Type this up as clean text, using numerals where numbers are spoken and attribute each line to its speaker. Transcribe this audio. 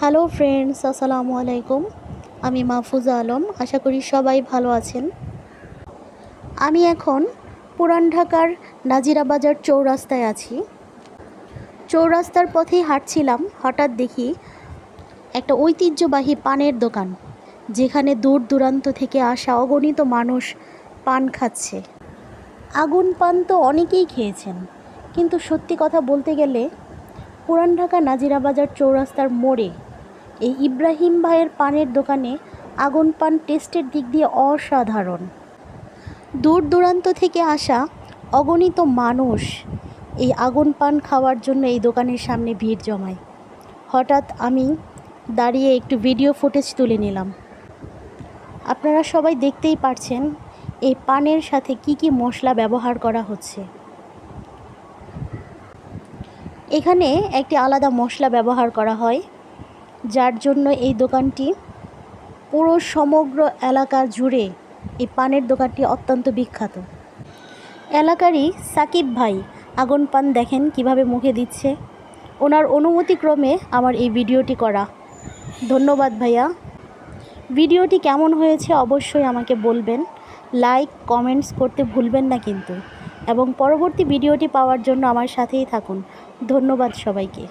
Speaker 1: Hello friends, আসসালামু আলাইকুম। আমি মাহফুজা আলম। আশা করি সবাই ভালো আছেন। আমি এখন পুরান ঢাকার নাজিরা বাজার চৌরাস্তায় আছি। চৌরাস্তার পথেই হাঁটছিলাম, হঠাৎ দেখি একটা ঐতিহ্যবাহী পানের দোকান, যেখানে দূর দূরান্ত থেকে আসা অগণিত মানুষ পান খাচ্ছে। আগুন পান তো অনেকেই খেয়েছেন, কিন্তু সত্যি কথা বলতে গেলে পুরান ঢাকা নাজিরা বাজার চৌরাস্তার মোড়ে এই ইব্রাহিম ভাইয়ের পানের দোকানে আগুন পান টেস্টের দিক দিয়ে অসাধারণ। দূর দূরান্ত থেকে আসা অগণিত মানুষ এই আগুন পান খাওয়ার জন্য এই দোকানের সামনে ভিড় জমায়। হঠাৎ আমি দাঁড়িয়ে একটু ভিডিও ফুটেজ তুলে নিলাম। আপনারা সবাই দেখতেই পারছেন এই পানের সাথে কি কি মশলা ব্যবহার করা হচ্ছে। এখানে একটি আলাদা মশলা ব্যবহার করা হয়, যার জন্য এই দোকানটি পুরো সমগ্র এলাকা জুড়ে এই পানের দোকানটি অত্যন্ত বিখ্যাত। এলাকারই সাকিব ভাই আগুন পান দেখেন কিভাবে মুখে দিচ্ছে। ওনার অনুমতিক্রমে আমার এই ভিডিওটি করা। ধন্যবাদ ভাইয়া। ভিডিওটি কেমন হয়েছে অবশ্যই আমাকে বলবেন। লাইক কমেন্টস করতে ভুলবেন না কিন্তু, এবং পরবর্তী ভিডিওটি পাওয়ার জন্য আমার সাথেই থাকুন। ধন্যবাদ সবাইকে।